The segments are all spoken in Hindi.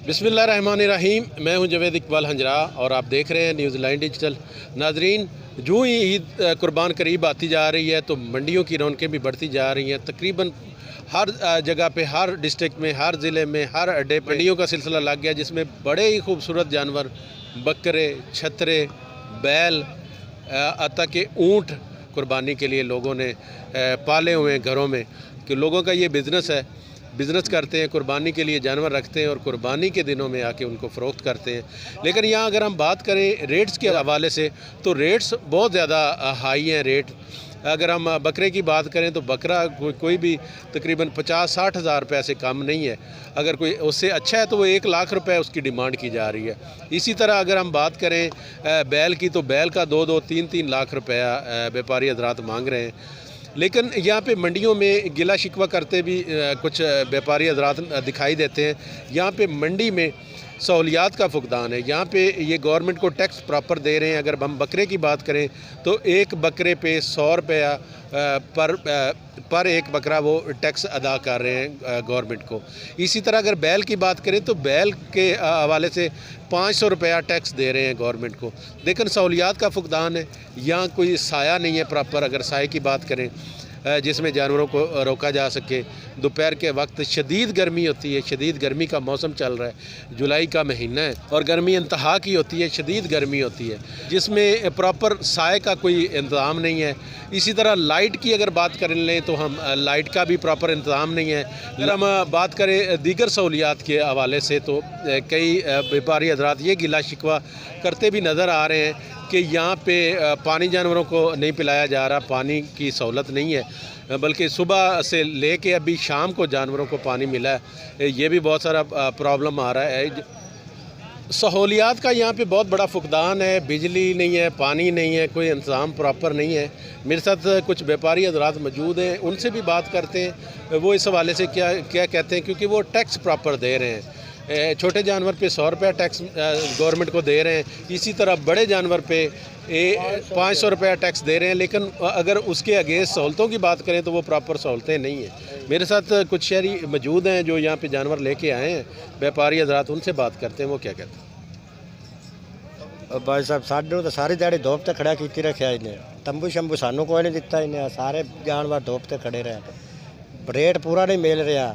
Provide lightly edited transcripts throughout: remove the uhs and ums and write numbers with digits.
बिस्मिल्लाहिर्रहमानिर्रहीम। मैं हूं जवेद इकबाल हंजरा और आप देख रहे हैं न्यूज़ लाइन डिजिटल। नाजरीन, जो ही ईद कुर्बान करीब आती जा रही है तो मंडियों की रौनकें भी बढ़ती जा रही हैं। तकरीबन हर जगह पे, हर डिस्ट्रिक्ट में, हर ज़िले में, हर अड्डे पे मंडियों का सिलसिला लग गया, जिसमें बड़े ही खूबसूरत जानवर, बकरे, छतरे, बैल, अता के ऊँट कुर्बानी के लिए लोगों ने पाले हुए हैं घरों में। कि लोगों का ये बिज़नेस है, बिज़नेस करते हैं, कुर्बानी के लिए जानवर रखते हैं और कुर्बानी के दिनों में आके उनको फ़रोख्त करते हैं। लेकिन यहाँ अगर हम बात करें रेट्स के हवाले से तो रेट्स बहुत ज़्यादा हाई हैं रेट। अगर हम बकरे की बात करें तो बकरा कोई भी तकरीबन 50-60 हज़ार रुपये से कम नहीं है। अगर कोई उससे अच्छा है तो वो 1 लाख रुपए उसकी डिमांड की जा रही है। इसी तरह अगर हम बात करें बैल की तो बैल का 2-2, 3-3 लाख रुपया व्यापारी हजरात मांग रहे हैं। लेकिन यहाँ पे मंडियों में गिला शिकवा करते भी कुछ व्यापारी हजरात दिखाई देते हैं। यहाँ पे मंडी में सहूलियात का फुकदान है। यहाँ पे ये गवर्नमेंट को टैक्स प्रॉपर दे रहे हैं। अगर हम बकरे की बात करें तो एक बकरे पे 100 रुपया पर एक बकरा वो टैक्स अदा कर रहे हैं गवर्नमेंट को। इसी तरह अगर बैल की बात करें तो बैल के हवाले से 500 रुपया टैक्स दे रहे हैं गवर्नमेंट को। लेकिन सहूलियात का फुकदान है, यहाँ कोई साया नहीं है प्रॉपर। अगर साए की बात करें जिसमें जानवरों को रोका जा सके। दोपहर के वक्त शदीद गर्मी होती है, शदीद गर्मी का मौसम चल रहा है, जुलाई का महीना है और गर्मी इंतहा की होती है, शदीद गर्मी होती है जिसमें प्रॉपर साए का कोई इंतज़ाम नहीं है। इसी तरह लाइट की अगर बात कर लें तो हम लाइट का भी प्रॉपर इंतज़ाम नहीं है। अगर हम बात करें दीगर सहूलियात के हवाले से तो कई व्यापारी हजरात ये गिला शिकवा करते भी नज़र आ रहे हैं कि यहाँ पे पानी जानवरों को नहीं पिलाया जा रहा, पानी की सहूलत नहीं है, बल्कि सुबह से लेके अभी शाम को जानवरों को पानी मिला है। ये भी बहुत सारा प्रॉब्लम आ रहा है। सहूलियात का यहाँ पे बहुत बड़ा फुकदान है, बिजली नहीं है, पानी नहीं है, कोई इंतज़ाम प्रॉपर नहीं है। मेरे साथ कुछ व्यापारी हजरात मौजूद हैं, उनसे भी बात करते हैं वो इस हवाले से क्या कहते हैं, क्योंकि वो टैक्स प्रॉपर दे रहे हैं। छोटे जानवर पे 100 रुपया टैक्स गवर्नमेंट को दे रहे हैं। इसी तरह बड़े जानवर पे 500 रुपया टैक्स दे रहे हैं। लेकिन अगर उसके अगेंस्ट सहूलतों की बात करें तो वो प्रॉपर सहूलतें नहीं हैं। मेरे साथ कुछ शहरी मौजूद हैं जो यहाँ पे जानवर लेके आए हैं, व्यापारी हजरात, उनसे बात करते हैं वो क्या कहते हैं। भाई साहब सानू तो सारी दिहाड़ी धूप ते खड़ा कीती रखिया इन्हें, तंबू शंबू सानू कोई नहीं दिता इन्हें। सारे जानवर धूप ते खड़े रहे, रेट पूरा नहीं मिल रहा।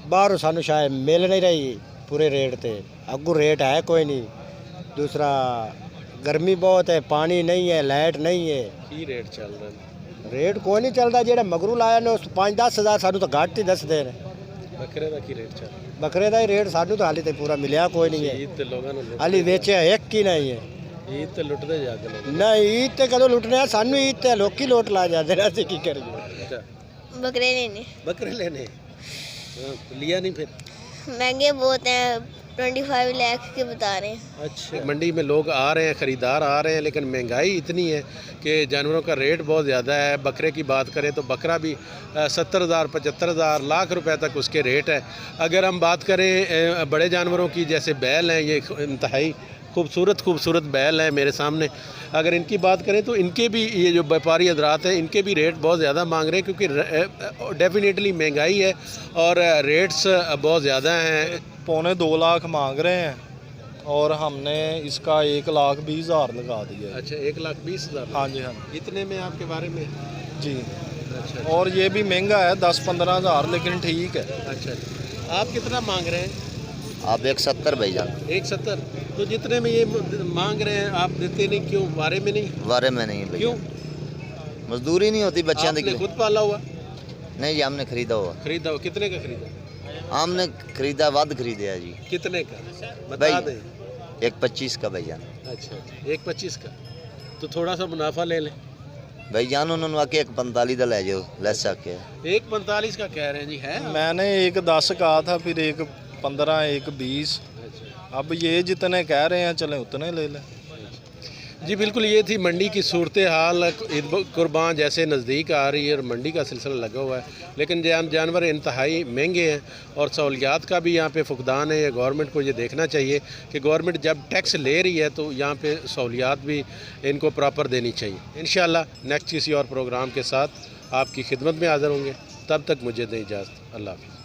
बाहरों सानू शायद मिल नहीं रही पूरे रेट ते, अगू रेट है कोई नहीं। दूसरा गर्मी बहुत है, पानी नहीं है, लाइट नहीं है। की रेट चल रहा है? रेट कोई नहीं चलता। जेड़ा मगरू लाया ने 5-10 हज़ार सानू तो घट ही दस दे रहे। बकरे का की रेट चल रहा है? बकरे का ही रेट सानू तो हाली तक पूरा मिलया कोई नहीं है। ईद ते लोगों ने हाली वेचे एक ही नहीं है। ईद ते लुटते जाके लोग नहीं, ईद ते कदों लुटने, सानू ईद ते लोकी लोट ला जाते, असं की करिए। बकरे लेने लिया नहीं फिर? महंगे बहुत हैं, 25 लाख के बता रहे हैं। अच्छा, मंडी में लोग आ रहे हैं, ख़रीदार आ रहे हैं, लेकिन महंगाई इतनी है कि जानवरों का रेट बहुत ज़्यादा है। बकरे की बात करें तो बकरा भी 70,000, 75,000, लाख रुपए तक उसके रेट है। अगर हम बात करें बड़े जानवरों की, जैसे बैल हैं, ये इंतहाई खूबसूरत बैल हैं मेरे सामने। अगर इनकी बात करें तो इनके भी, ये जो व्यापारी हजरात हैं, इनके भी रेट बहुत ज़्यादा मांग रहे हैं, क्योंकि डेफिनेटली महंगाई है और रेट्स बहुत ज़्यादा हैं। 2.25 लाख मांग रहे हैं और हमने इसका 1,20,000 लगा दिया है। अच्छा, 1,20,000? हाँ जी, हाँ इतने में आपके बारे में जी। अच्छा, और ये भी महंगा है 10-15 हज़ार, लेकिन ठीक है। अच्छा, आप कितना मांग रहे हैं? आप 170 भाईजान। 170? तो जितने में ये मांग रहे हैं आप देते नहीं, क्यों? बारे में नहीं? बारे में नहीं भैया, क्यों? मजदूरी नहीं होती बच्चों आपने की। खुद पाला हुआ? नहीं जी, हमने खरीदा हुआ। खरीदा हुआ? कितने का खरीदा? हमने खरीदा, वध खरीदे है जी। कितने का बता भाई दें। 1.25 का भाईजान। अच्छा, 1.25 का, तो थोड़ा सा मुनाफा ले लें भाईजान। उन्होंने आके 1.45 का ले जाओ, लेस आके 1.45 का कह रहे हैं जी। है मैंने 1.10 कहा था, फिर 1.15, 1.20। अच्छा अब ये जितने कह रहे हैं चले उतने ले लें। जी बिल्कुल, ये थी मंडी की सूरत हाल। ईद कुर्बान जैसे नज़दीक आ रही है और मंडी का सिलसिला लगा हुआ है, लेकिन जानवर इंतहाई महंगे हैं और सहूलियात का भी यहाँ पे फुकदान है। गवर्नमेंट को ये देखना चाहिए कि गवर्नमेंट जब टैक्स ले रही है तो यहाँ पे सहूलियात भी इनको प्रॉपर देनी चाहिए। इंशाअल्लाह नेक्स्ट किसी और प्रोग्राम के साथ आपकी खिदमत में हाज़िर होंगे। तब तक मुझे दें इजाज़त। अल्लाह हाफ़िज़।